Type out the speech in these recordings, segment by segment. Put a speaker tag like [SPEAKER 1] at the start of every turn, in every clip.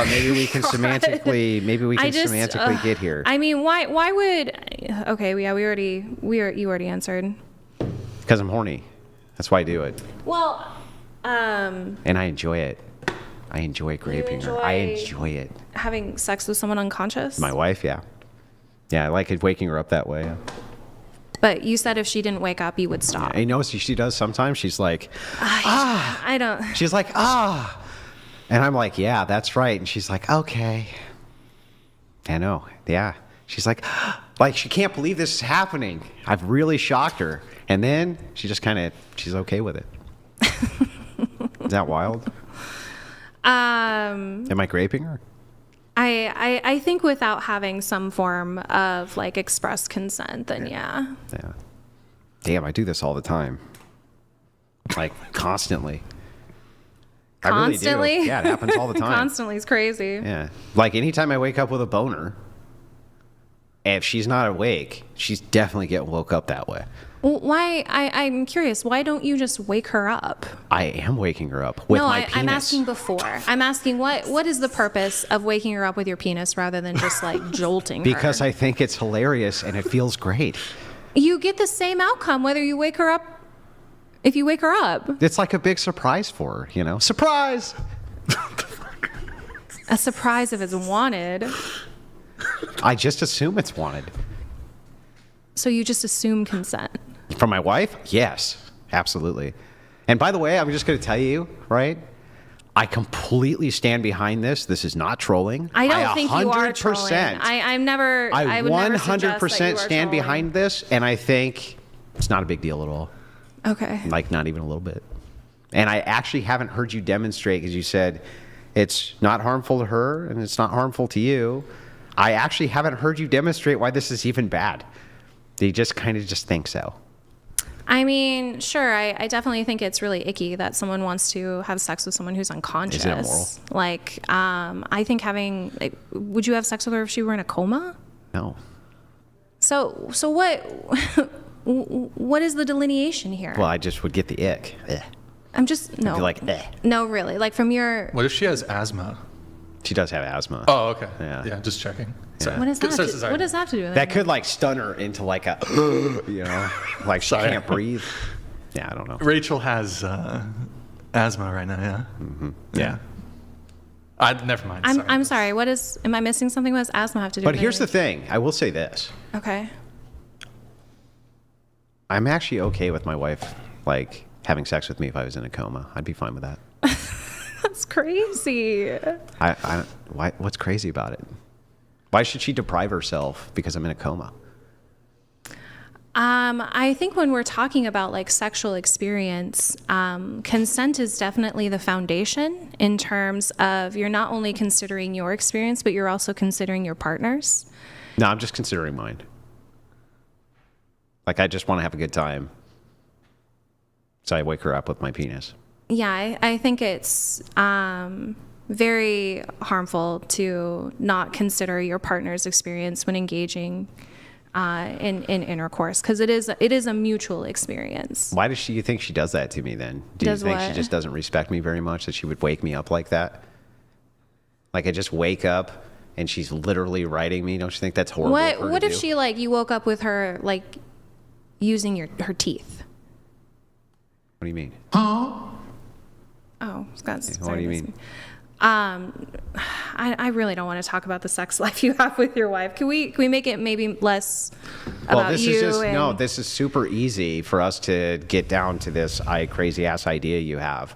[SPEAKER 1] Maybe we can semantically get here.
[SPEAKER 2] I mean, why would? Okay, yeah, you already answered.
[SPEAKER 1] Because I'm horny. That's why I do it.
[SPEAKER 2] Well,
[SPEAKER 1] and I enjoy it. I enjoy raping her. I enjoy it.
[SPEAKER 2] Having sex with someone unconscious?
[SPEAKER 1] My wife, yeah. Yeah, I like it waking her up that way.
[SPEAKER 2] But you said if she didn't wake up, you would stop.
[SPEAKER 1] Yeah, you know, she does sometimes. She's like,
[SPEAKER 2] I don't.
[SPEAKER 1] She's like, And I'm like, yeah, that's right. And she's like, okay. I know. Yeah. She's like she can't believe this is happening. I've really shocked her. And then she's okay with it. Is that wild? Am I raping her?
[SPEAKER 2] I think without having some form of like express consent, then yeah.
[SPEAKER 1] Yeah. Damn, I do this all the time. Like constantly.
[SPEAKER 2] Constantly?
[SPEAKER 1] I really do. Yeah, it happens all the time.
[SPEAKER 2] Constantly is crazy.
[SPEAKER 1] Yeah. Like anytime I wake up with a boner, if she's not awake, she's definitely getting woke up that way.
[SPEAKER 2] Well, why? I'm curious. Why don't you just wake her up?
[SPEAKER 1] I am waking her up with my penis.
[SPEAKER 2] I'm asking before. I'm asking what is the purpose of waking her up with your penis rather than just like jolting her?
[SPEAKER 1] Because I think it's hilarious and it feels great.
[SPEAKER 2] You get the same outcome whether you wake her up. If you wake her up,
[SPEAKER 1] it's like a big surprise for her. You know, surprise.
[SPEAKER 2] A surprise if it's wanted.
[SPEAKER 1] I just assume it's wanted.
[SPEAKER 2] So you just assume consent?
[SPEAKER 1] From my wife? Yes, absolutely. And by the way, I'm just going to tell you, right? I completely stand behind this. This is not trolling.
[SPEAKER 2] I don't think you are trolling. I would
[SPEAKER 1] 100% stand behind this, and I think it's not a big deal at all.
[SPEAKER 2] Okay.
[SPEAKER 1] Like, not even a little bit. And I actually haven't heard you demonstrate, because you said it's not harmful to her and it's not harmful to you. I actually haven't heard you demonstrate why this is even bad. They just kind of just think so.
[SPEAKER 2] I mean, sure, I definitely think it's really icky that someone wants to have sex with someone who's unconscious.
[SPEAKER 1] Is it immoral?
[SPEAKER 2] Like, I think would you have sex with her if she were in a coma?
[SPEAKER 1] No.
[SPEAKER 2] So what, what is the delineation here?
[SPEAKER 1] Well, I just would get the ick. Ugh.
[SPEAKER 2] I'm just, no.
[SPEAKER 1] I'd be like,
[SPEAKER 2] no, really. Like from your...
[SPEAKER 3] What if she has asthma?
[SPEAKER 1] She does have asthma.
[SPEAKER 3] Oh, okay.
[SPEAKER 1] Yeah,
[SPEAKER 3] just checking.
[SPEAKER 1] Yeah.
[SPEAKER 2] What does that have to do with it?
[SPEAKER 1] That could like stun her into like a, you know, like she can't breathe. Yeah, I don't know.
[SPEAKER 3] Rachel has asthma right now, yeah?
[SPEAKER 1] Mm-hmm. Yeah.
[SPEAKER 3] Never mind.
[SPEAKER 2] I'm sorry. Am I missing something? What does asthma have to do with it?
[SPEAKER 1] But here's the thing. I will say this.
[SPEAKER 2] Okay.
[SPEAKER 1] I'm actually okay with my wife, like, having sex with me if I was in a coma. I'd be fine with that.
[SPEAKER 2] That's crazy.
[SPEAKER 1] Why? What's crazy about it? Why should she deprive herself because I'm in a coma?
[SPEAKER 2] I think when we're talking about like sexual experience, consent is definitely the foundation in terms of you're not only considering your experience, but you're also considering your partner's.
[SPEAKER 1] No, I'm just considering mine. Like, I just want to have a good time. So I wake her up with my penis.
[SPEAKER 2] Yeah, I think it's very harmful to not consider your partner's experience when engaging in intercourse, because it is a mutual experience.
[SPEAKER 1] Why does you think she does that to me then? Do you think she just doesn't respect me very much, that she would wake me up like that? Like, I just wake up and she's literally writing me? Don't you think that's horrible?
[SPEAKER 2] What if she, like, you woke up with her, like, using her teeth?
[SPEAKER 1] What do you mean?
[SPEAKER 2] Oh, Scott.
[SPEAKER 1] What do you mean?
[SPEAKER 2] I really don't want to talk about the sex life you have with your wife. Can we make it maybe less about you?
[SPEAKER 1] This is super easy for us to get down to this crazy ass idea you have.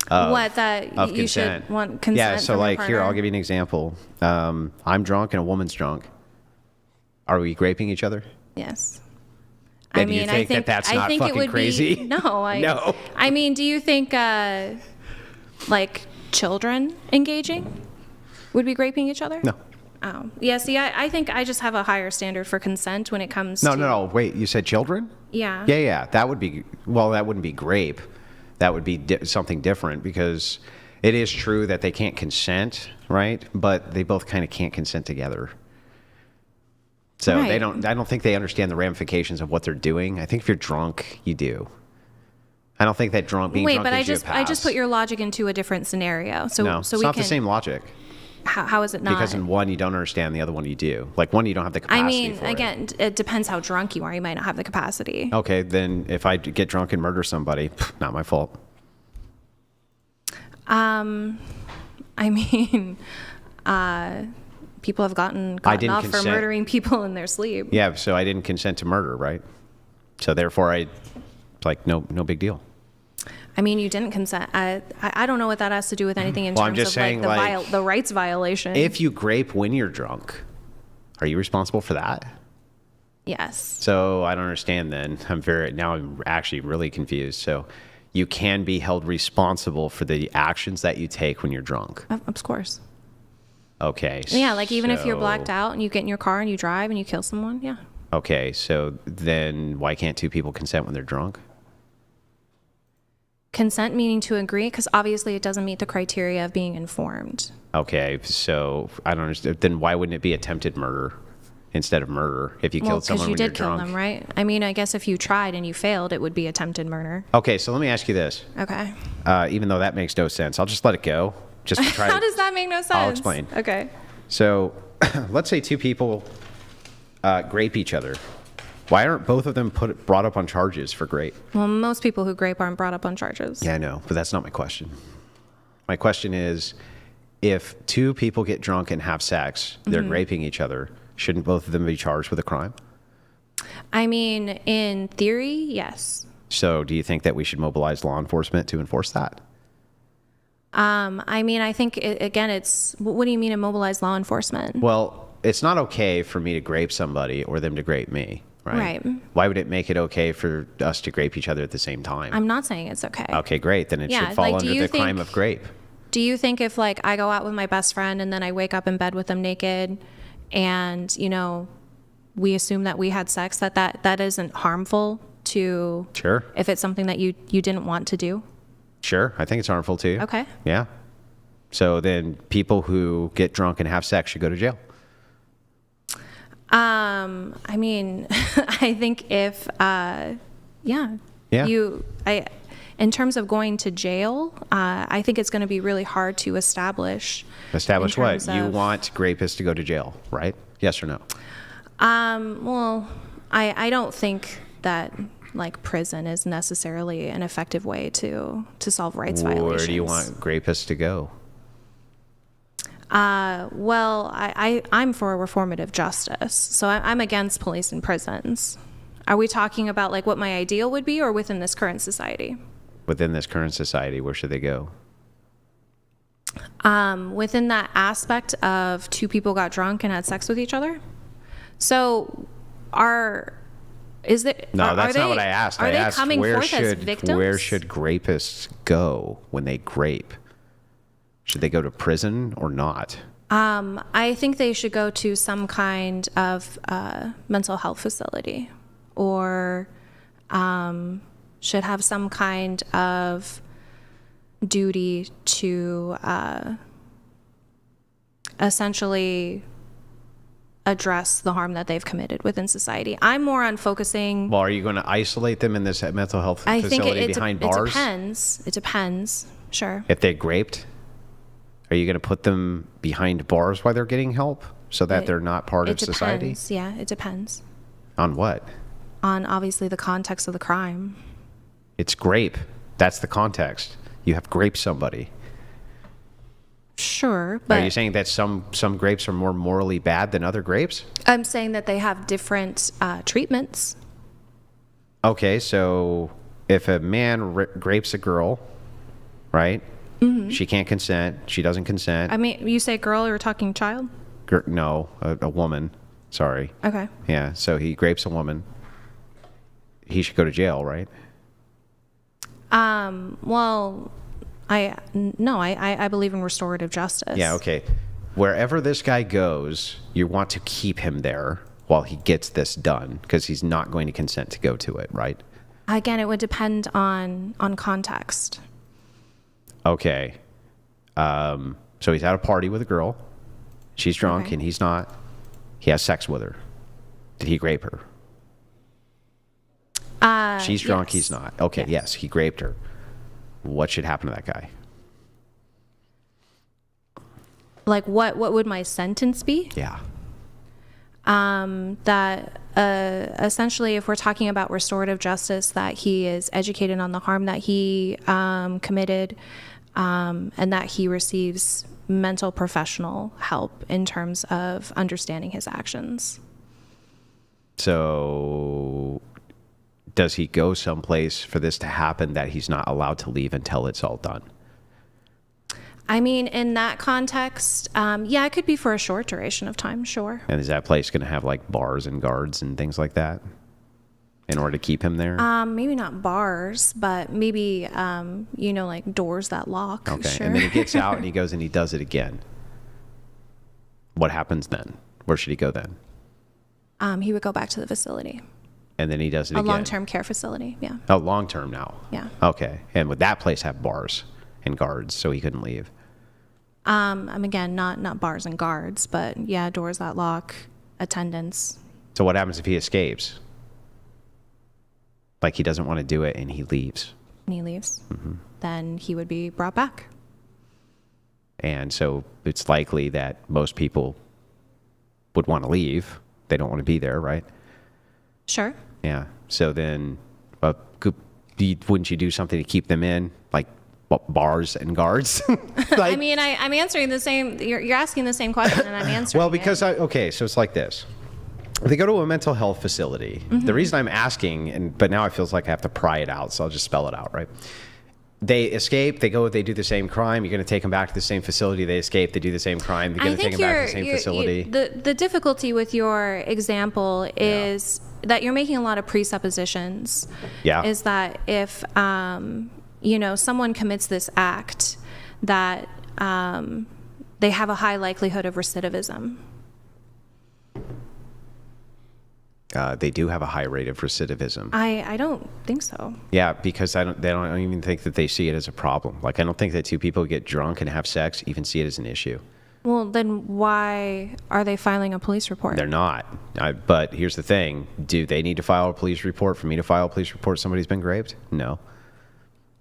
[SPEAKER 1] Of
[SPEAKER 2] you
[SPEAKER 1] consent.
[SPEAKER 2] should want consent?
[SPEAKER 1] Yeah, so
[SPEAKER 2] from
[SPEAKER 1] like
[SPEAKER 2] your
[SPEAKER 1] here,
[SPEAKER 2] partner?
[SPEAKER 1] I'll give you an example. I'm drunk and a woman's drunk. Are we raping each other?
[SPEAKER 2] Yes.
[SPEAKER 1] And you think that's not fucking crazy?
[SPEAKER 2] No.
[SPEAKER 1] No.
[SPEAKER 2] I mean, do you think like children engaging would be raping each other?
[SPEAKER 1] No.
[SPEAKER 2] Oh, yeah. See, I think I just have a higher standard for consent when it comes to...
[SPEAKER 1] No. Wait, you said children?
[SPEAKER 2] Yeah.
[SPEAKER 1] Yeah. That would be... Well, that wouldn't be grape. That would be something different, because it is true that they can't consent, right? But they both kind of can't consent together. So
[SPEAKER 2] right.
[SPEAKER 1] I don't think they understand the ramifications of what they're doing. I think if you're drunk, you do. I don't think that being drunk gives you a pass.
[SPEAKER 2] I just put your logic into a different scenario. So
[SPEAKER 1] no,
[SPEAKER 2] so
[SPEAKER 1] it's not the same logic.
[SPEAKER 2] How is it not?
[SPEAKER 1] Because in one you don't understand, the other one you do. Like one you don't have the capacity
[SPEAKER 2] I mean,
[SPEAKER 1] for it.
[SPEAKER 2] again, it depends how drunk you are. You might not have the capacity.
[SPEAKER 1] Okay, then if I get drunk and murder somebody, not my fault.
[SPEAKER 2] I mean, people have gotten off for murdering people in their sleep.
[SPEAKER 1] Yeah, so I didn't consent to murder, right? So therefore, it's like no big deal.
[SPEAKER 2] I mean, you didn't consent. I don't know what that has to do with anything in
[SPEAKER 1] Well, I'm
[SPEAKER 2] terms
[SPEAKER 1] just
[SPEAKER 2] of
[SPEAKER 1] saying,
[SPEAKER 2] the rights violation.
[SPEAKER 1] If you grape when you're drunk, are you responsible for that?
[SPEAKER 2] Yes.
[SPEAKER 1] So I don't understand then. I'm actually really confused. So you can be held responsible for the actions that you take when you're drunk.
[SPEAKER 2] Of course.
[SPEAKER 1] Okay.
[SPEAKER 2] Yeah, like even if you're
[SPEAKER 1] so-
[SPEAKER 2] blacked out and you get in your car and you drive and you kill someone, yeah.
[SPEAKER 1] Okay, so then why can't two people consent when they're drunk?
[SPEAKER 2] Consent meaning to agree, because obviously it doesn't meet the criteria of being informed.
[SPEAKER 1] Okay, so I don't understand. Then why wouldn't it be attempted murder instead of murder if you killed someone
[SPEAKER 2] because you
[SPEAKER 1] when you're
[SPEAKER 2] did kill
[SPEAKER 1] drunk?
[SPEAKER 2] them, right? I mean, I guess if you tried and you failed, it would be attempted murder.
[SPEAKER 1] Okay, so let me ask you this.
[SPEAKER 2] Okay.
[SPEAKER 1] Even though that makes no sense, I'll just let it go. Just to try
[SPEAKER 2] How
[SPEAKER 1] to-
[SPEAKER 2] does that make no sense?
[SPEAKER 1] I'll explain.
[SPEAKER 2] Okay.
[SPEAKER 1] So let's say two people grape each other. Why aren't both of them brought up on charges for grape?
[SPEAKER 2] Well, most people who grape aren't brought up on charges.
[SPEAKER 1] Yeah, I know, but that's not my question. My question is, if two people get drunk and have sex, they're graping each other, shouldn't both of them be charged with a crime?
[SPEAKER 2] I mean, in theory, yes.
[SPEAKER 1] So do you think that we should mobilize law enforcement to enforce that?
[SPEAKER 2] I mean, I think, it's, what do you mean immobilize law enforcement?
[SPEAKER 1] Well, it's not okay for me to grape somebody or them to grape me, right?
[SPEAKER 2] Right.
[SPEAKER 1] Why would it make it okay for us to grape each other at the same time?
[SPEAKER 2] I'm not saying it's okay.
[SPEAKER 1] Okay, great. Then it
[SPEAKER 2] Yeah,
[SPEAKER 1] should fall
[SPEAKER 2] like, do
[SPEAKER 1] under
[SPEAKER 2] you
[SPEAKER 1] the crime
[SPEAKER 2] think-
[SPEAKER 1] of grape.
[SPEAKER 2] Do you think if like I go out with my best friend and then I wake up in bed with them naked and, we assume that we had sex, that isn't harmful to,
[SPEAKER 1] Sure.
[SPEAKER 2] if it's something that you didn't want to do?
[SPEAKER 1] Sure. I think it's harmful too.
[SPEAKER 2] Okay.
[SPEAKER 1] Yeah. So then people who get drunk and have sex should go to jail.
[SPEAKER 2] I mean, I think if,
[SPEAKER 1] Yeah.
[SPEAKER 2] in terms of going to jail, I think it's going to be really hard to establish.
[SPEAKER 1] Establish
[SPEAKER 2] in
[SPEAKER 1] what?
[SPEAKER 2] terms
[SPEAKER 1] You
[SPEAKER 2] of-
[SPEAKER 1] want rapists to go to jail, right? Yes or no?
[SPEAKER 2] Well, I don't think that like prison is necessarily an effective way to solve rights violations.
[SPEAKER 1] Where do you want rapists to go?
[SPEAKER 2] Well, I'm for reformative justice, so I'm against police and prisons. Are we talking about like what my ideal would be, or within this current society?
[SPEAKER 1] Within this current society, where should they go?
[SPEAKER 2] Within that aspect of two people got drunk and had sex with each other. So, is it?
[SPEAKER 1] No,
[SPEAKER 2] are
[SPEAKER 1] that's
[SPEAKER 2] they,
[SPEAKER 1] not what I asked.
[SPEAKER 2] Are
[SPEAKER 1] I
[SPEAKER 2] they
[SPEAKER 1] asked
[SPEAKER 2] coming
[SPEAKER 1] where
[SPEAKER 2] forth as
[SPEAKER 1] should
[SPEAKER 2] victims?
[SPEAKER 1] where should rapists go when they grape? Should they go to prison or not?
[SPEAKER 2] I think they should go to some kind of mental health facility, or should have some kind of duty to essentially address the harm that they've committed within society. I'm more on focusing.
[SPEAKER 1] Well, are you going to isolate them in this mental health
[SPEAKER 2] I think
[SPEAKER 1] facility behind bars?
[SPEAKER 2] It depends. It depends. Sure.
[SPEAKER 1] If they graped, are you going to put them behind bars while they're getting help so that they're not part of society?
[SPEAKER 2] Depends. Yeah, it depends
[SPEAKER 1] On what?
[SPEAKER 2] on obviously the context of the crime.
[SPEAKER 1] It's grape. That's the context. You have graped somebody.
[SPEAKER 2] Sure, but
[SPEAKER 1] Are you saying that some grapes are more morally bad than other grapes?
[SPEAKER 2] I'm saying that they have different treatments.
[SPEAKER 1] Okay, so if a man grapes a girl, right? Mm-hmm. She can't consent. She doesn't consent.
[SPEAKER 2] I mean, you say girl, you're talking child?
[SPEAKER 1] No, a woman. Sorry.
[SPEAKER 2] Okay.
[SPEAKER 1] Yeah, so he grapes a woman. He should go to jail, right?
[SPEAKER 2] Well, I believe in restorative justice.
[SPEAKER 1] Yeah, okay. Wherever this guy goes, you want to keep him there while he gets this done because he's not going to consent to go to it, right?
[SPEAKER 2] Again, it would depend on context.
[SPEAKER 1] Okay. So he's at a party with a girl. She's drunk
[SPEAKER 2] Okay.
[SPEAKER 1] and he's not. He has sex with her. Did he grape her? She's drunk,
[SPEAKER 2] yes.
[SPEAKER 1] he's not. Okay, yes, he graped her. What should happen to that guy?
[SPEAKER 2] Like, what would my sentence be?
[SPEAKER 1] Yeah.
[SPEAKER 2] That essentially, if we're talking about restorative justice, that he is educated on the harm that he committed, and that he receives mental professional help in terms of understanding his actions.
[SPEAKER 1] So does he go someplace for this to happen that he's not allowed to leave until it's all done?
[SPEAKER 2] I mean, in that context, yeah, it could be for a short duration of time, sure.
[SPEAKER 1] And is that place going to have like bars and guards and things like that in order to keep him there?
[SPEAKER 2] Maybe not bars, but maybe, like doors that lock.
[SPEAKER 1] Okay.
[SPEAKER 2] Sure.
[SPEAKER 1] And then he gets out and he goes and he does it again. What happens then? Where should he go then?
[SPEAKER 2] He would go back to the facility.
[SPEAKER 1] And then he does it
[SPEAKER 2] A
[SPEAKER 1] again.
[SPEAKER 2] long-term care facility, yeah.
[SPEAKER 1] Oh, long-term now.
[SPEAKER 2] Yeah.
[SPEAKER 1] Okay. And would that place have bars and guards so he couldn't leave?
[SPEAKER 2] Again, not bars and guards, but yeah, doors that lock, attendants.
[SPEAKER 1] So what happens if he escapes? Like he doesn't want to do it and he leaves.
[SPEAKER 2] And he leaves. Mm-hmm. Then he would be brought back.
[SPEAKER 1] And so it's likely that most people would want to leave. They don't want to be there, right?
[SPEAKER 2] Sure.
[SPEAKER 1] Yeah. So then wouldn't you do something to keep them in? Like bars and guards?
[SPEAKER 2] I mean, I'm answering the same, you're asking the same question and I'm answering
[SPEAKER 1] Well, because
[SPEAKER 2] it.
[SPEAKER 1] So it's like this. If they go to a mental health facility, the reason I'm asking, but now it feels like I have to pry it out, so I'll just spell it out, right? They escape, they do the same crime, you're going to take them back to the same facility, they escape, they do the same crime, you're going to take them back to the same facility.
[SPEAKER 2] The difficulty with your example is that you're making a lot of presuppositions.
[SPEAKER 1] Yeah.
[SPEAKER 2] Is that if, someone commits this act, that they have a high likelihood of recidivism.
[SPEAKER 1] They do have a high rate of recidivism.
[SPEAKER 2] I don't think so.
[SPEAKER 1] Yeah, because they don't even think that they see it as a problem. Like, I don't think that two people who get drunk and have sex even see it as an issue.
[SPEAKER 2] Well, then why are they filing a police report?
[SPEAKER 1] They're not. But here's the thing. Do they need to file a police report for me to file a police report somebody's been raped? No.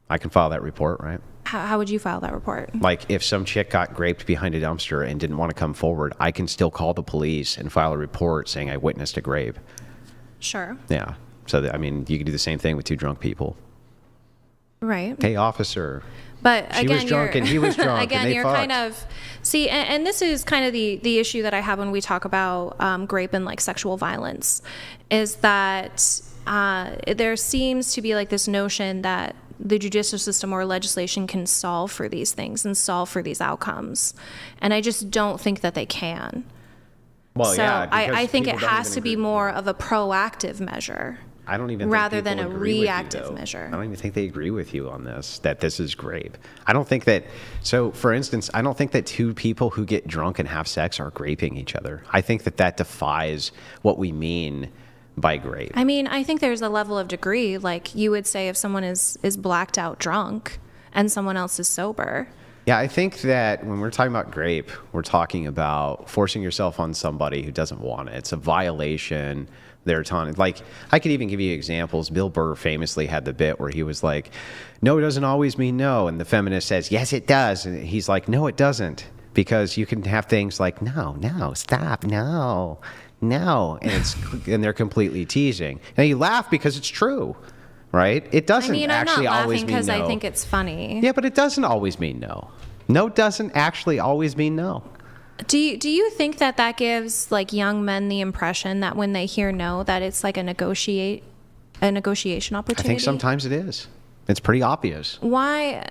[SPEAKER 1] I can file that report, right?
[SPEAKER 2] How would you file that report?
[SPEAKER 1] Like, if some chick got raped behind a dumpster and didn't want to come forward, I can still call the police and file a report saying I witnessed a rape.
[SPEAKER 2] Sure.
[SPEAKER 1] Yeah. So, you can do the same thing with two drunk people.
[SPEAKER 2] Right.
[SPEAKER 1] Hey, officer.
[SPEAKER 2] But
[SPEAKER 1] she
[SPEAKER 2] again,
[SPEAKER 1] was drunk and he was drunk.
[SPEAKER 2] Again,
[SPEAKER 1] and they
[SPEAKER 2] you're
[SPEAKER 1] fucked.
[SPEAKER 2] kind of and this is kind of the issue that I have when we talk about rape and like sexual violence, is that there seems to be like this notion that the judicial system or legislation can solve for these things and solve for these outcomes, and I just don't think that they can.
[SPEAKER 1] Well,
[SPEAKER 2] So
[SPEAKER 1] yeah,
[SPEAKER 2] I think it
[SPEAKER 1] people don't
[SPEAKER 2] has
[SPEAKER 1] even
[SPEAKER 2] to be
[SPEAKER 1] agree.
[SPEAKER 2] more of a proactive measure.
[SPEAKER 1] I don't even
[SPEAKER 2] rather
[SPEAKER 1] think
[SPEAKER 2] than
[SPEAKER 1] people
[SPEAKER 2] a
[SPEAKER 1] agree with you,
[SPEAKER 2] reactive
[SPEAKER 1] though.
[SPEAKER 2] measure.
[SPEAKER 1] I don't even think they agree with you on this, that this is rape. I don't think that, so for instance, I don't think that two people who get drunk and have sex are raping each other. I think that defies what we mean by grape.
[SPEAKER 2] I mean, I think there's a level of degree, like you would say if someone is blacked out drunk and someone else is sober.
[SPEAKER 1] Yeah, I think that when we're talking about grape, we're talking about forcing yourself on somebody who doesn't want it. It's a violation. They're telling, like, I could even give you examples. Bill Burr famously had the bit where he was like, no, it doesn't always mean no. And the feminist says, yes, it does. And he's like, no, it doesn't. Because you can have things like, no, stop, no. And they're completely teasing. And you laugh because it's true, right? It doesn't actually always mean no.
[SPEAKER 2] I'm not laughing because I think it's funny.
[SPEAKER 1] Yeah, but it doesn't always mean no. No doesn't actually always mean no.
[SPEAKER 2] Do you think that gives like young men the impression that when they hear no, that it's like a negotiation opportunity?
[SPEAKER 1] I think sometimes it is. It's pretty obvious.
[SPEAKER 2] Why?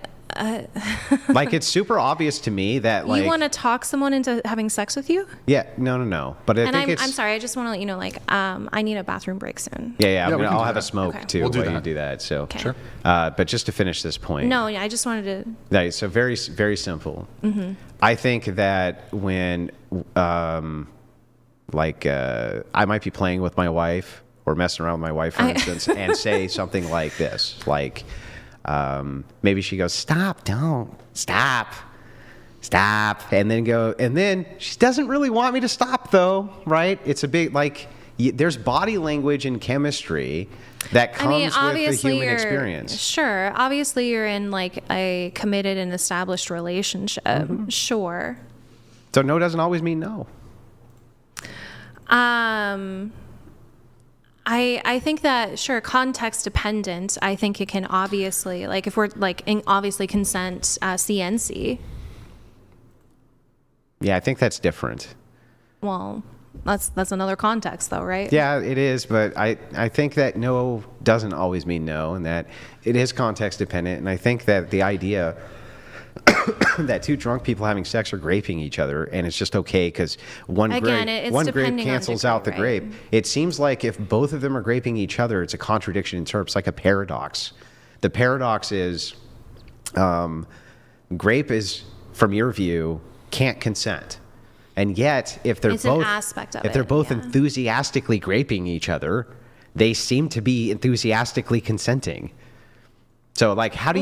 [SPEAKER 1] Like, it's super obvious to me that, like,
[SPEAKER 2] you want to talk someone into having sex with you?
[SPEAKER 1] Yeah, no. But I think
[SPEAKER 2] I'm sorry. I just want to let you know, like, I need a bathroom break soon.
[SPEAKER 1] Yeah.
[SPEAKER 3] we can
[SPEAKER 1] I'll
[SPEAKER 3] do
[SPEAKER 1] have
[SPEAKER 3] that.
[SPEAKER 1] a smoke
[SPEAKER 2] Okay.
[SPEAKER 1] too
[SPEAKER 3] We'll do
[SPEAKER 1] while you
[SPEAKER 3] that.
[SPEAKER 1] do that. So,
[SPEAKER 2] Okay.
[SPEAKER 3] Sure.
[SPEAKER 1] But just to finish this point.
[SPEAKER 2] No, I just wanted to.
[SPEAKER 1] Right, so very, very simple. Mm-hmm. I think that when, I might be playing with my wife or messing around with my wife, for instance, and say something like this, like, maybe she goes, stop, don't, stop, and then she doesn't really want me to stop, though, right? It's a big, like, there's body language and chemistry that comes with the human experience.
[SPEAKER 2] Sure. Obviously, you're in like a committed and established relationship.
[SPEAKER 1] Mm-hmm.
[SPEAKER 2] Sure.
[SPEAKER 1] So no doesn't always mean no.
[SPEAKER 2] I think that, sure, context dependent. I think it can obviously, like, if we're like obviously consent, CNC.
[SPEAKER 1] Yeah, I think that's different.
[SPEAKER 2] Well, that's another context, though, right?
[SPEAKER 1] Yeah, it is, but I think that no doesn't always mean no, and that it is context dependent. And I think that the idea that two drunk people having sex are graping each other, and it's just okay because one grape cancels out the grape. It seems like if both of them are graping each other, it's a contradiction in terms, like a paradox. The paradox is, grape is, from your view, can't consent. And yet, if they're both enthusiastically graping each other, they seem to be enthusiastically consenting. So, like, how do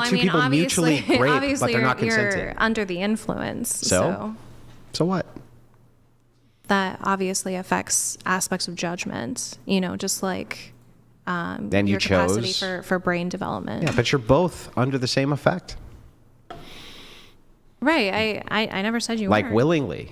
[SPEAKER 1] two people mutually grape but they're not consenting?
[SPEAKER 2] You're under the influence.
[SPEAKER 1] So what?
[SPEAKER 2] That obviously affects aspects of judgment. Just like
[SPEAKER 1] then you
[SPEAKER 2] your
[SPEAKER 1] chose
[SPEAKER 2] capacity for brain development.
[SPEAKER 1] Yeah, but you're both under the same effect.
[SPEAKER 2] Right. I never said you
[SPEAKER 1] like
[SPEAKER 2] weren't.
[SPEAKER 1] Willingly.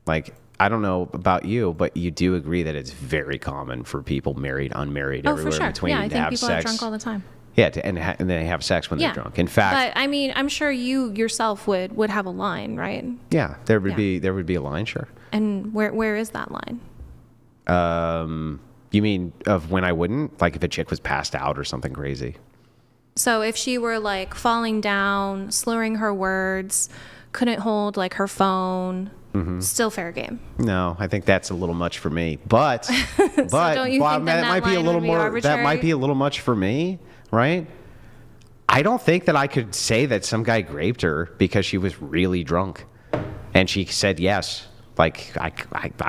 [SPEAKER 1] Like, I don't know about you, but you do agree that it's very common for people, married, unmarried, everywhere
[SPEAKER 2] for sure.
[SPEAKER 1] in between,
[SPEAKER 2] I
[SPEAKER 1] to
[SPEAKER 2] think
[SPEAKER 1] have
[SPEAKER 2] people
[SPEAKER 1] sex.
[SPEAKER 2] are drunk all the time.
[SPEAKER 1] Yeah, and they have sex when they're drunk. In fact,
[SPEAKER 2] but I mean, I'm sure you yourself would have a line, right?
[SPEAKER 1] Yeah, there would be a line, sure.
[SPEAKER 2] And where is that line?
[SPEAKER 1] You mean of when I wouldn't? Like if a chick was passed out or something crazy?
[SPEAKER 2] So if she were like falling down, slurring her words, couldn't hold like her phone, still fair game.
[SPEAKER 1] No, I think that's a little much for me. But
[SPEAKER 2] don't you think that
[SPEAKER 1] might be a little more.
[SPEAKER 2] arbitrary?
[SPEAKER 1] That might be a little much for me, right? I don't think that I could say that some guy raped her because she was really drunk, and she said yes. Like I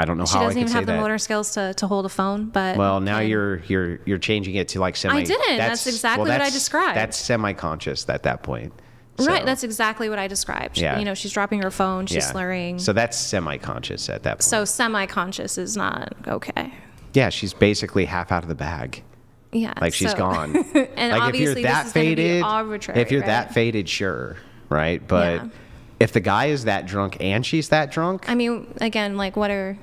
[SPEAKER 1] don't know how I could say that. She doesn't even have
[SPEAKER 2] the motor skills to hold a phone. But
[SPEAKER 1] well, now you're changing it to like semi.
[SPEAKER 2] I didn't. That's exactly what I described.
[SPEAKER 1] That's semi-conscious at that point.
[SPEAKER 2] Right, that's exactly what I described.
[SPEAKER 1] Yeah.
[SPEAKER 2] She's dropping her phone, she's slurring.
[SPEAKER 1] So that's semi-conscious at that point.
[SPEAKER 2] So semi-conscious is not okay.
[SPEAKER 1] Yeah, she's basically half out of the bag.
[SPEAKER 2] Yeah.
[SPEAKER 1] Like she's gone.
[SPEAKER 2] And
[SPEAKER 1] like
[SPEAKER 2] obviously
[SPEAKER 1] if you're that
[SPEAKER 2] this is
[SPEAKER 1] faded,
[SPEAKER 2] arbitrary,
[SPEAKER 1] if you're that faded, sure, right? But if the guy is that drunk and she's that drunk,
[SPEAKER 2] I mean, again, like what are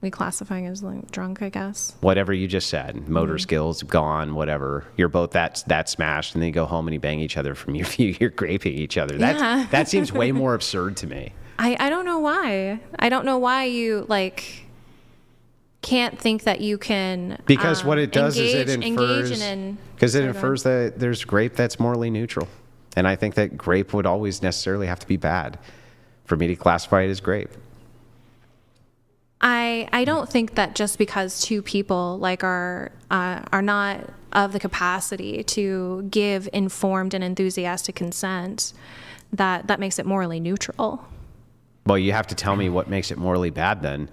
[SPEAKER 2] we classifying as like drunk, I guess?
[SPEAKER 1] Whatever you just said, motor skills gone, whatever. You're both that smashed, and then you go home and you bang each other from your view. You're graping each other. That seems way more absurd to me.
[SPEAKER 2] I don't know why. I don't know why you like can't think that you can.
[SPEAKER 1] Because what it does is it infers that there's grape that's morally neutral, and I think that grape would always necessarily have to be bad for me to classify it as grape.
[SPEAKER 2] I don't think that just because two people like are not of the capacity to give informed and enthusiastic consent that makes it morally neutral.
[SPEAKER 1] Well, you have to tell me what makes it morally bad then,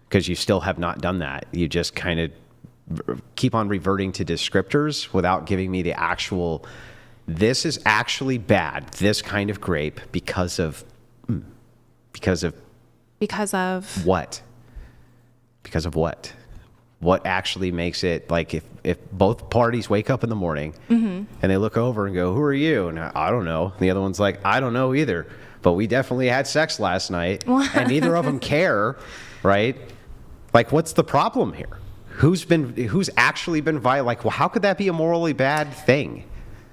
[SPEAKER 1] because you still have not done that. You just kind of keep on reverting to descriptors without giving me the actual, this is actually bad, this kind of grape because of what? Because of what? What actually makes it, like, if both parties wake up in the morning and they look over and go, who are you? And I don't know. And the other one's like, I don't know either, but we definitely had sex last night. And neither of them care, right? Like, what's the problem here? Who's actually been violent? Like, well, how could that be a morally bad thing?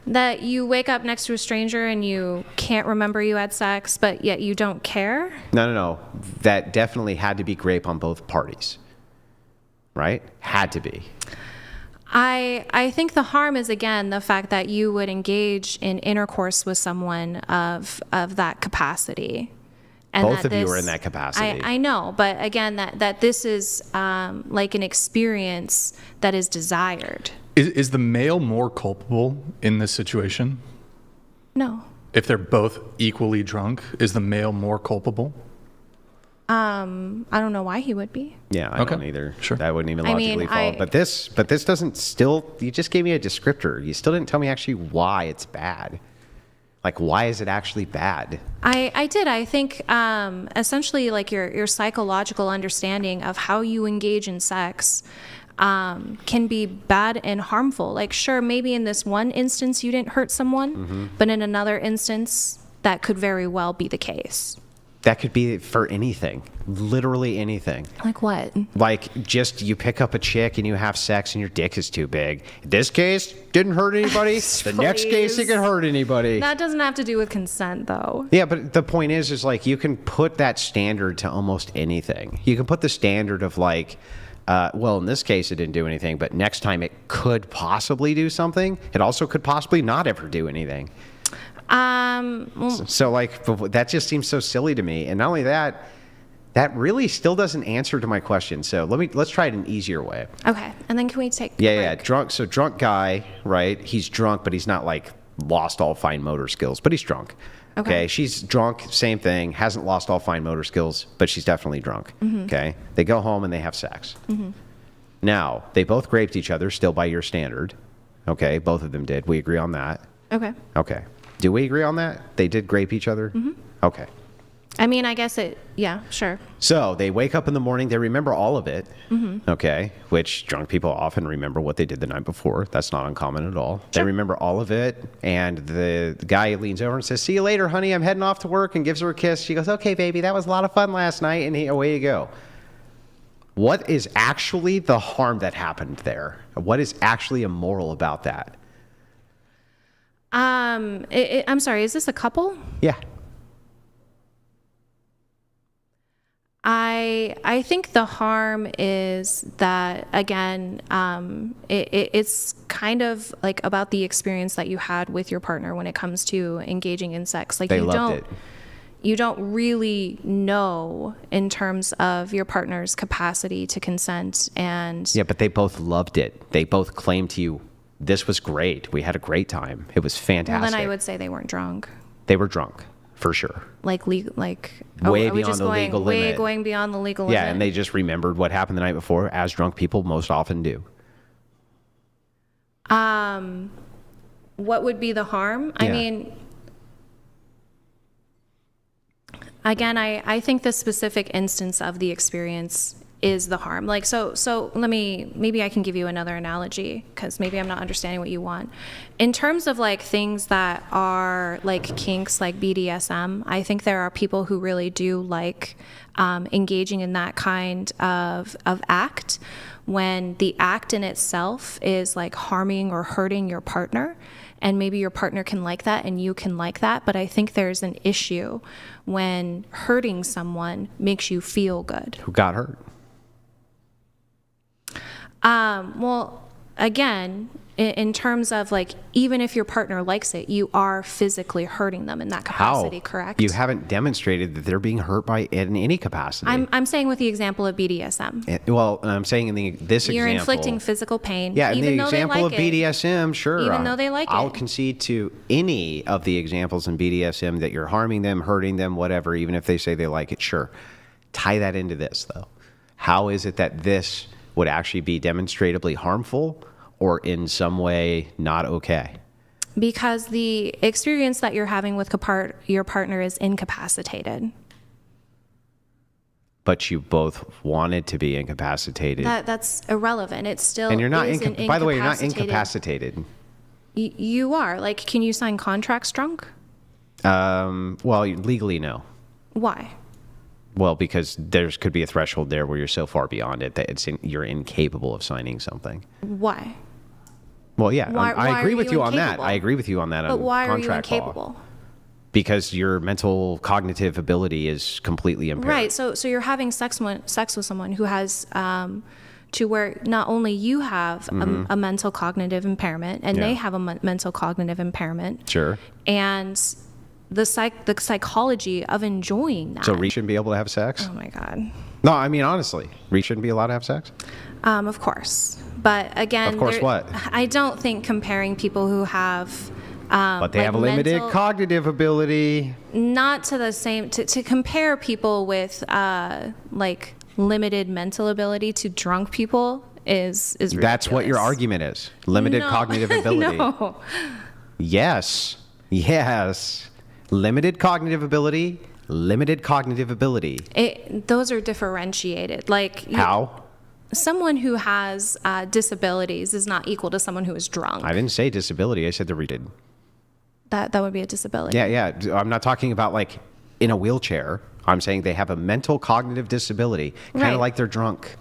[SPEAKER 2] That you wake up next to a stranger and you can't remember you had sex, but yet you don't care?
[SPEAKER 1] No. That definitely had to be grape on both parties. Right? Had to be.
[SPEAKER 2] I think the harm is, again, the fact that you would engage in intercourse with someone of that capacity. And
[SPEAKER 1] both of you are in that capacity.
[SPEAKER 2] I know, but again, that this is like an experience that is desired.
[SPEAKER 3] Is the male more culpable in this situation?
[SPEAKER 2] No.
[SPEAKER 3] If they're both equally drunk, is the male more culpable?
[SPEAKER 2] I don't know why he would be.
[SPEAKER 1] Yeah, I don't either.
[SPEAKER 3] Sure.
[SPEAKER 1] That wouldn't even logically follow. But this doesn't still, you just gave me a descriptor. You still didn't tell me actually why it's bad. Like, why is it actually bad?
[SPEAKER 2] I did. I think essentially like your psychological understanding of how you engage in sex can be bad and harmful. Like, sure, maybe in this one instance you didn't hurt someone, but in another instance that could very well be the case.
[SPEAKER 1] That could be for anything, literally anything.
[SPEAKER 2] Like what?
[SPEAKER 1] Like just you pick up a chick and you have sex and your dick is too big. In this case, didn't hurt anybody. The next case, it can hurt anybody.
[SPEAKER 2] That doesn't have to do with consent, though.
[SPEAKER 1] Yeah, but the point is like you can put that standard to almost anything. You can put the standard of like, well, in this case, it didn't do anything, but next time it could possibly do something. It also could possibly not ever do anything. So like that just seems so silly to me. And not only that, that really still doesn't answer to my question. So let's try it an easier way.
[SPEAKER 2] Okay. And then can we take
[SPEAKER 1] drunk. So drunk guy, right? He's drunk, but he's not like lost all fine motor skills, but he's drunk. Okay. She's drunk, same thing, hasn't lost all fine motor skills, but she's definitely drunk. Okay. They go home and they have sex. Now, they both raped each other, still by your standard. Okay. Both of them did. We agree on that. Okay. Do we agree on that? They did grape each other? Okay.
[SPEAKER 2] I mean, I guess yeah, sure.
[SPEAKER 1] So they wake up in the morning, they remember all of it, okay, which drunk people often remember what they did the night before. That's not uncommon at all. Sure. They remember all of it, and the guy leans over and says, "See you later, honey, I'm heading off to work," and gives her a kiss. She goes, "Okay, baby, that was a lot of fun last night," and away you go. What is actually the harm that happened there? What is actually immoral about that?
[SPEAKER 2] I'm sorry, is this a couple?
[SPEAKER 1] Yeah.
[SPEAKER 2] I think the harm is that, again, it's kind of like about the experience that you had with your partner when it comes to engaging in sex. Like you don't really know in terms of your partner's capacity to consent. And
[SPEAKER 1] yeah, but they both loved it. They both claimed to you, this was great. We had a great time. It was fantastic.
[SPEAKER 2] Well, then I would say they weren't drunk.
[SPEAKER 1] They were drunk, for sure.
[SPEAKER 2] Way
[SPEAKER 1] beyond the legal limit.
[SPEAKER 2] Way going beyond the legal limit.
[SPEAKER 1] Yeah, and they just remembered what happened the night before, as drunk people most often do.
[SPEAKER 2] What would be the harm? I mean, again, I think the specific instance of the experience is the harm. Like, so maybe I can give you another analogy, because maybe I'm not understanding what you want. In terms of like things that are like kinks, like BDSM, I think there are people who really do like engaging in that kind of act, when the act in itself is like harming or hurting your partner. And maybe your partner can like that and you can like that. But I think there's an issue when hurting someone makes you feel good.
[SPEAKER 1] Who got hurt?
[SPEAKER 2] Well, again, in terms of like, even if your partner likes it, you are physically hurting them in that capacity, correct?
[SPEAKER 1] You haven't demonstrated that they're being hurt by it in any capacity.
[SPEAKER 2] I'm saying with the example of BDSM.
[SPEAKER 1] Well, I'm saying in this
[SPEAKER 2] You're
[SPEAKER 1] example.
[SPEAKER 2] inflicting physical pain.
[SPEAKER 1] Yeah, in
[SPEAKER 2] even
[SPEAKER 1] the example of BDSM, sure.
[SPEAKER 2] Even though they like it.
[SPEAKER 1] I'll concede to any of the examples in BDSM that you're harming them, hurting them, whatever, even if they say they like it, sure. Tie that into this, though. How is it that this would actually be demonstrably harmful or in some way not okay?
[SPEAKER 2] Because the experience that you're having with your partner is incapacitated.
[SPEAKER 1] But you both wanted to be incapacitated.
[SPEAKER 2] That's irrellegant. It's still.
[SPEAKER 1] And you're not by the way, you're not incapacitated.
[SPEAKER 2] You are. Like, can you sign contracts drunk?
[SPEAKER 1] Well, legally, no.
[SPEAKER 2] Why?
[SPEAKER 1] Well, because there could be a threshold there where you're so far beyond it that you're incapable of signing something.
[SPEAKER 2] Why?
[SPEAKER 1] Well, yeah, I agree with you on that.
[SPEAKER 2] Incapable?
[SPEAKER 1] I agree with you on that.
[SPEAKER 2] But why are you
[SPEAKER 1] contract
[SPEAKER 2] incapable?
[SPEAKER 1] Law. Because your mental cognitive ability is completely impaired.
[SPEAKER 2] Right. So you're having sex with someone who has to where not only you have a mental cognitive impairment, and they have a mental cognitive impairment.
[SPEAKER 1] Sure.
[SPEAKER 2] And the psychology of enjoying that.
[SPEAKER 1] So Reed shouldn't be able to have sex?
[SPEAKER 2] Oh my God.
[SPEAKER 1] No, I mean, honestly, Reed shouldn't be allowed to have sex?
[SPEAKER 2] Of course. But again,
[SPEAKER 1] of course, what?
[SPEAKER 2] I don't think comparing people who have
[SPEAKER 1] but they have a limited cognitive ability.
[SPEAKER 2] Not to the same, to compare people with like limited mental ability to drunk people is ridiculous.
[SPEAKER 1] That's what your argument is. Limited cognitive ability.
[SPEAKER 2] No.
[SPEAKER 1] Yes. Limited cognitive ability.
[SPEAKER 2] Those are differentiated. Like
[SPEAKER 1] how?
[SPEAKER 2] Someone who has disabilities is not equal to someone who is drunk.
[SPEAKER 1] I didn't say disability. I said the retarded.
[SPEAKER 2] That would be a disability.
[SPEAKER 1] Yeah. I'm not talking about like in a wheelchair. I'm saying they have a mental cognitive disability, kind
[SPEAKER 2] Right.
[SPEAKER 1] of like they're drunk,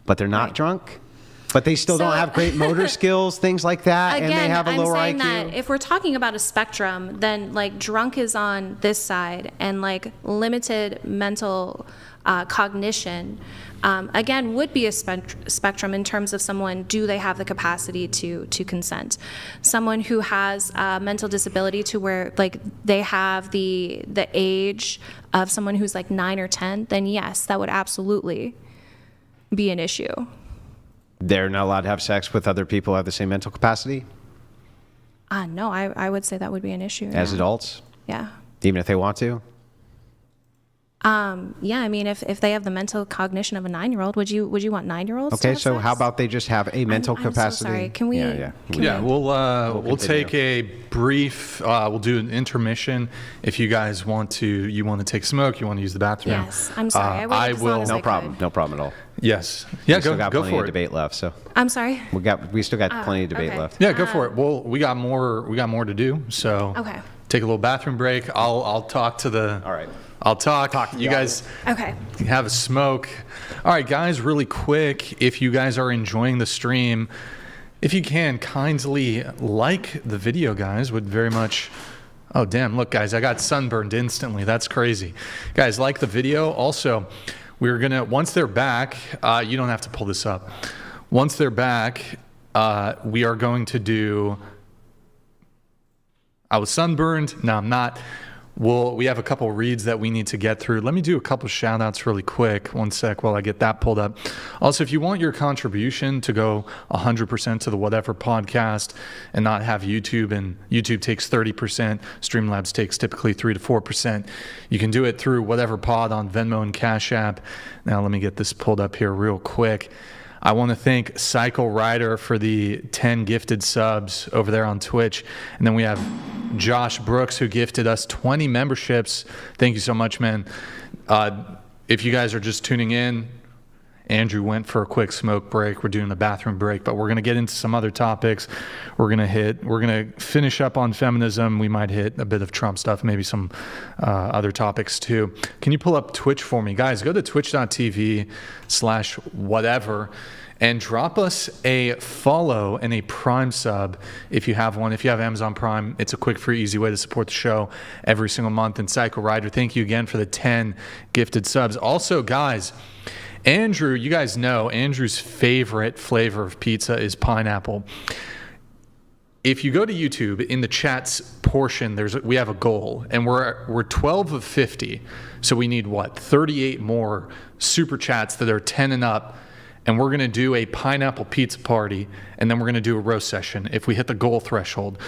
[SPEAKER 1] but they're not
[SPEAKER 2] Right.
[SPEAKER 1] drunk. But they still don't
[SPEAKER 2] So-
[SPEAKER 1] have great motor skills, things like that, and they have a lower
[SPEAKER 2] I'm saying
[SPEAKER 1] IQ.
[SPEAKER 2] that if we're talking about a spectrum, then like drunk is on this side, and like limited mental cognition, again, would be a spectrum in terms of someone, do they have the capacity to consent? Someone who has a mental disability to where like they have the age of someone who's like 9 or 10, then yes, that would absolutely be an issue.
[SPEAKER 1] They're not allowed to have sex with other people who have the same mental capacity
[SPEAKER 2] No, I would say that would be an issue.
[SPEAKER 1] as
[SPEAKER 2] yeah.
[SPEAKER 1] adults,
[SPEAKER 2] Yeah.
[SPEAKER 1] even if they want to.
[SPEAKER 2] Yeah, I mean, if they have the mental cognition of a 9-year-old, would you want 9-year-olds?
[SPEAKER 1] Okay,
[SPEAKER 2] to have
[SPEAKER 1] so
[SPEAKER 2] sex?
[SPEAKER 1] how about they just have a mental
[SPEAKER 2] I'm so
[SPEAKER 1] capacity?
[SPEAKER 2] sorry. Can we-
[SPEAKER 1] Yeah.
[SPEAKER 2] can
[SPEAKER 3] Yeah, we'll
[SPEAKER 1] continue.
[SPEAKER 3] take a brief. We'll do an intermission. If you guys want to take a smoke, you want to use the bathroom.
[SPEAKER 2] Yes, I'm sorry. I waited
[SPEAKER 3] I
[SPEAKER 2] as
[SPEAKER 3] will.
[SPEAKER 2] long as
[SPEAKER 1] No
[SPEAKER 2] I
[SPEAKER 1] problem.
[SPEAKER 2] could.
[SPEAKER 1] No problem at all.
[SPEAKER 3] Yes. Yeah.
[SPEAKER 1] We still
[SPEAKER 3] Go
[SPEAKER 1] got
[SPEAKER 3] go
[SPEAKER 1] plenty
[SPEAKER 3] for
[SPEAKER 1] of
[SPEAKER 3] it.
[SPEAKER 1] debate left, so
[SPEAKER 2] I'm sorry.
[SPEAKER 1] we still got plenty of debate
[SPEAKER 2] okay.
[SPEAKER 1] left.
[SPEAKER 3] Yeah, go for it. Well, we got more. We got more to do. So
[SPEAKER 2] Okay.
[SPEAKER 3] take a little bathroom break. I'll talk to the.
[SPEAKER 1] All right.
[SPEAKER 3] I'll talk. You guys
[SPEAKER 2] Okay.
[SPEAKER 3] have a smoke. All right, guys. Really quick, if you guys are enjoying the stream, if you can kindly like the video, guys, would very much. Oh damn! Look, guys, I got sunburned instantly. That's crazy. Guys, like the video. Also, we're gonna once they're back. You don't have to pull this up. Once they're back, we are going to do. I was sunburned. No, I'm not. We have a couple reads that we need to get through. Let me do a couple shout outs really quick. One sec while I get that pulled up. Also, if you want your contribution to go 100% to the Whatever podcast and not have YouTube, and YouTube takes 30%, Streamlabs takes typically 3 to 4%, you can do it through Whatever Pod on Venmo and Cash App. Now, let me get this pulled up here real quick. I want to thank Cycle Rider for the 10 gifted subs over there on Twitch. And then we have Josh Brooks, who gifted us 20 memberships. Thank you so much, man. If you guys are just tuning in, Andrew went for a quick smoke break. We're doing a bathroom break, but we're going to get into some other topics. We're going to finish up on feminism. We might hit a bit of Trump stuff, maybe some other topics too. Can you pull up Twitch for me? Guys, go to twitch.tv/whatever and drop us a follow and a Prime sub if you have one. If you have Amazon Prime, it's a quick, free, easy way to support the show every single month. And Psycho Rider, thank you again for the 10 gifted subs. Also, guys, Andrew, you guys know Andrew's favorite flavor of pizza is pineapple. If you go to YouTube, in the chats portion, we have a goal, and we're 12 of 50. So we need 38 more super chats that are 10 and up. And we're going to do a pineapple pizza party, and then we're going to do a roast session if we hit the goal threshold.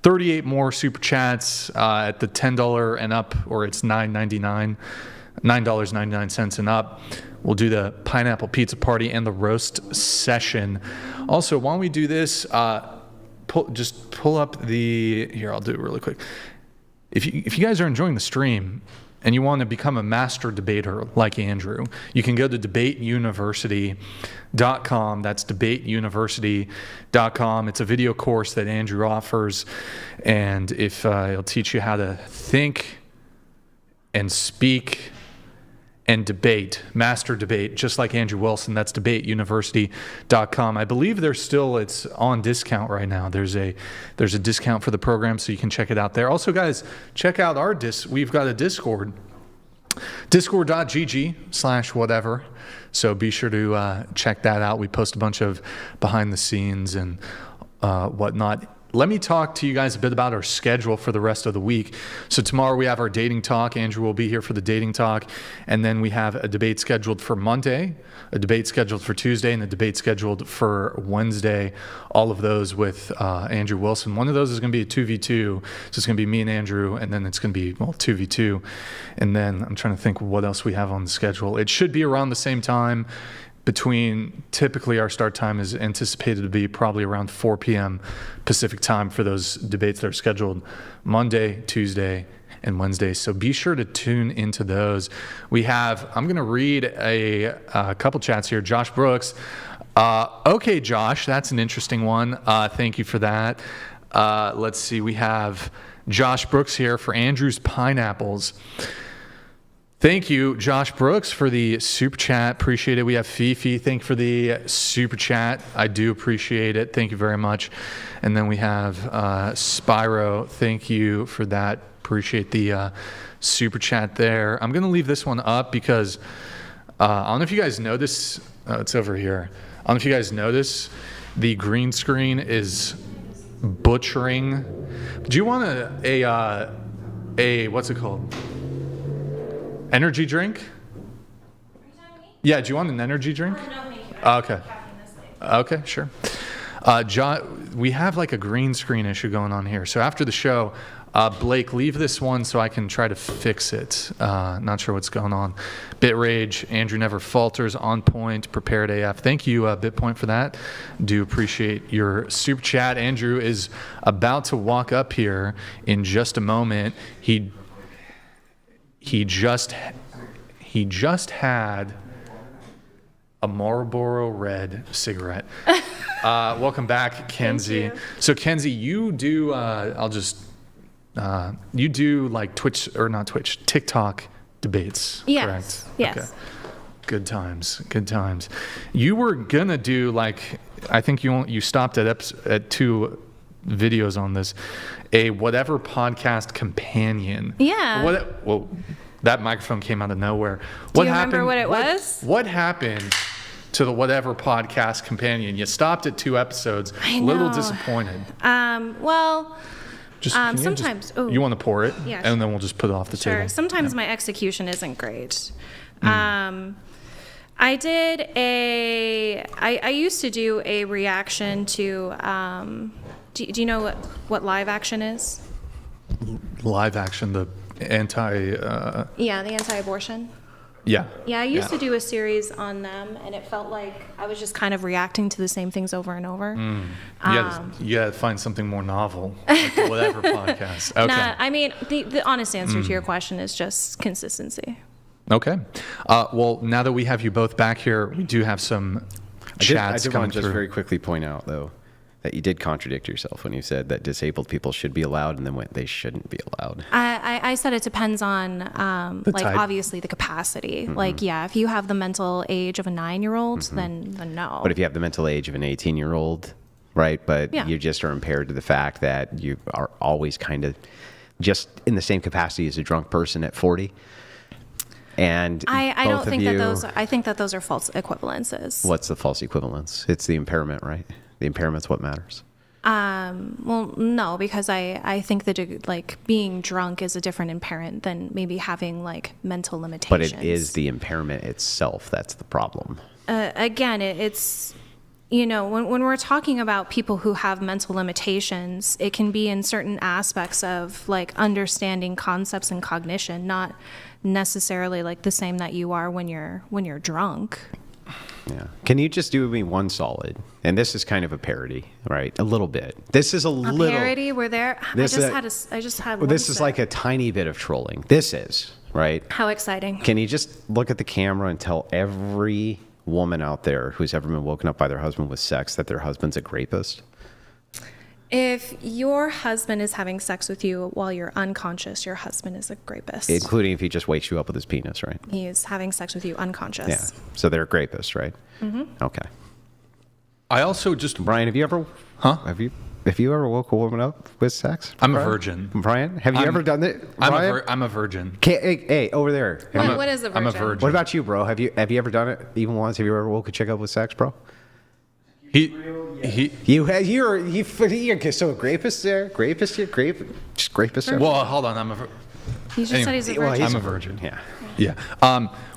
[SPEAKER 3] 38 more super chats at the $10 and up, or it's $9.99 and up. We'll do the pineapple pizza party and the roast session. Also, while we do this, just pull up here, I'll do it really quick. If you guys are enjoying the stream and you want to become a master debater like Andrew, you can go to debateuniversity.com. That's debateuniversity.com. It's a video course that Andrew offers, and it'll teach you how to think and speak and debate, master debate, just like Andrew Wilson. That's debateuniversity.com. I believe it's on discount right now. There's a discount for the program, so you can check it out there. Also, guys, check out we've got a Discord, discord.gg/whatever. So be sure to check that out. We post a bunch of behind the scenes and whatnot. Let me talk to you guys a bit about our schedule for the rest of the week. So tomorrow we have our dating talk. Andrew will be here for the dating talk. And then we have a debate scheduled for Monday, a debate scheduled for Tuesday, and a debate scheduled for Wednesday. All of those with Andrew Wilson. One of those is going to be a 2v2. So it's going to be me and Andrew, and then it's going to be 2v2. And then I'm trying to think what else we have on the schedule. It should be around the same time. Typically our start time is anticipated to be probably around 4 p.m. Pacific time for those debates that are scheduled Monday, Tuesday, and Wednesday. So be sure to tune into those. I'm going to read a couple chats here. Josh Brooks. Okay, Josh, that's an interesting one. Thank you for that. Let's see. We have Josh Brooks here for Andrew's Pineapples. Thank you, Josh Brooks, for the super chat. Appreciate it. We have Fifi. Thank you for the super chat. I do appreciate it. Thank you very much. And then we have Spyro. Thank you for that. Appreciate the super chat there. I'm going to leave this one up because I don't know if you guys know this. Oh, it's over here. I don't know if you guys notice the green screen is butchering. Do you want a what's it called? Energy drink? Are you talking to me? Yeah, do you want an energy drink?
[SPEAKER 2] No, thank you.
[SPEAKER 3] Okay. Okay, sure. John, we have like a green screen issue going on here. So after the show, Blake, leave this one so I can try to fix it. Not sure what's going on. Bit Rage, Andrew never falters, on point, prepared AF. Thank you, Bitpoint, for that. Do appreciate your super chat. Andrew is about to walk up here in just a moment. He just had a Marlboro Red cigarette. Welcome back, Kenzie. So Kenzie, you do you do like TikTok debates,
[SPEAKER 2] yes.
[SPEAKER 3] correct?
[SPEAKER 2] Yes.
[SPEAKER 3] Okay. Good times. You were gonna do like, I think you stopped at 2 videos on this, a whatever podcast companion.
[SPEAKER 2] Yeah.
[SPEAKER 3] Well, that microphone came out of nowhere.
[SPEAKER 2] Do you remember what it was?
[SPEAKER 3] What happened to the whatever podcast companion? You stopped at 2 episodes.
[SPEAKER 2] I
[SPEAKER 3] A little
[SPEAKER 2] know.
[SPEAKER 3] disappointed.
[SPEAKER 2] Well, sometimes.
[SPEAKER 3] You want to pour it?
[SPEAKER 2] Yeah,
[SPEAKER 3] And then we'll just put it off the
[SPEAKER 2] sure.
[SPEAKER 3] table.
[SPEAKER 2] Sometimes my execution isn't great. I did I used to do a reaction to, do you know what live action is?
[SPEAKER 3] Live action, the anti...
[SPEAKER 2] Yeah, the anti-abortion.
[SPEAKER 3] Yeah.
[SPEAKER 2] Yeah, I used to do a series on them, and it felt like I was just kind of reacting to the same things over and over.
[SPEAKER 3] You gotta find something more novel, like the whatever podcast. Okay.
[SPEAKER 2] Nah, I mean, the honest answer to your question is just consistency.
[SPEAKER 3] Okay. Well, now that we have you both back here, we do have some chats
[SPEAKER 1] I did
[SPEAKER 3] coming
[SPEAKER 1] want to just
[SPEAKER 3] through.
[SPEAKER 1] very quickly point out, though, that you did contradict yourself when you said that disabled people should be allowed and then when they shouldn't be allowed.
[SPEAKER 2] I said it depends on, like,
[SPEAKER 3] type.
[SPEAKER 2] obviously the capacity. Like, yeah, if you have the mental age of a 9-year-old, then no.
[SPEAKER 1] But if you have the mental age of an 18-year-old, right, but
[SPEAKER 2] Yeah.
[SPEAKER 1] you just are impaired to the fact that you are always kind of just in the same capacity as a drunk person at 40. And
[SPEAKER 2] I
[SPEAKER 1] both
[SPEAKER 2] don't
[SPEAKER 1] of
[SPEAKER 2] think
[SPEAKER 1] you,
[SPEAKER 2] I think that those are false equivalences.
[SPEAKER 1] What's the false equivalence? It's the impairment, right? The impairment's what matters.
[SPEAKER 2] Well, no, because I think that like being drunk is a different impairment than maybe having like mental
[SPEAKER 1] But
[SPEAKER 2] limitations.
[SPEAKER 1] it is the impairment itself that's the problem.
[SPEAKER 2] Again, it's, you know, when we're talking about people who have mental limitations, it can be in certain aspects of like understanding concepts and cognition, not necessarily like the same that you are when you're drunk.
[SPEAKER 1] Yeah. Can you just do me one solid? And this is kind of a parody, right? A little bit. This is a little
[SPEAKER 2] Parody, we're there.
[SPEAKER 1] This
[SPEAKER 2] I just had.
[SPEAKER 1] Well, this is like a tiny bit of trolling. This is, right?
[SPEAKER 2] How exciting!
[SPEAKER 1] Can you just look at the camera and tell every woman out there who's ever been woken up by their husband with sex that their husband's a rapist?
[SPEAKER 2] If your husband is having sex with you while you're unconscious, your husband is a rapist.
[SPEAKER 1] Including if he just wakes you up with his penis, right?
[SPEAKER 2] He is having sex with you unconscious.
[SPEAKER 1] Yeah. So they're rapists, right? Mm-hmm. Okay.
[SPEAKER 3] I also just...
[SPEAKER 1] Brian, have you ever...
[SPEAKER 3] Huh?
[SPEAKER 1] Have you ever woke a woman up with sex?
[SPEAKER 3] I'm a
[SPEAKER 1] Brian?
[SPEAKER 3] virgin.
[SPEAKER 1] Brian, have you ever done it? Brian?
[SPEAKER 3] I'm a virgin.
[SPEAKER 1] Hey, over there.
[SPEAKER 2] What is a virgin?
[SPEAKER 3] I'm a virgin.
[SPEAKER 1] What about you, bro? Have you ever done it even once? Have you ever woke a chick up with sex, bro? You're so rapist there, rapist there.
[SPEAKER 3] Well, hold on.
[SPEAKER 2] He just said he's a
[SPEAKER 3] Anyway,
[SPEAKER 2] virgin.
[SPEAKER 3] I'm a virgin.
[SPEAKER 1] Yeah.
[SPEAKER 3] Yeah.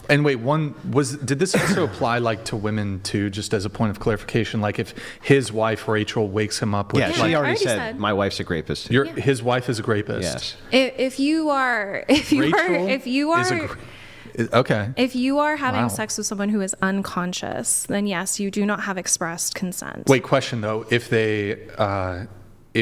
[SPEAKER 3] And wait, did this also apply like to women too, just as a point of clarification? Like if his wife Rachel wakes him up with
[SPEAKER 1] Yeah,
[SPEAKER 3] like,
[SPEAKER 1] she
[SPEAKER 2] I
[SPEAKER 1] already
[SPEAKER 2] already
[SPEAKER 1] said
[SPEAKER 2] said.
[SPEAKER 1] my wife's a rapist.
[SPEAKER 3] his wife is a rapist.
[SPEAKER 1] Yes.
[SPEAKER 2] If you are
[SPEAKER 3] Okay.
[SPEAKER 2] If you are having
[SPEAKER 3] Wow.
[SPEAKER 2] sex with someone who is unconscious, then yes, you do not have expressed consent.
[SPEAKER 3] Wait, question though. If they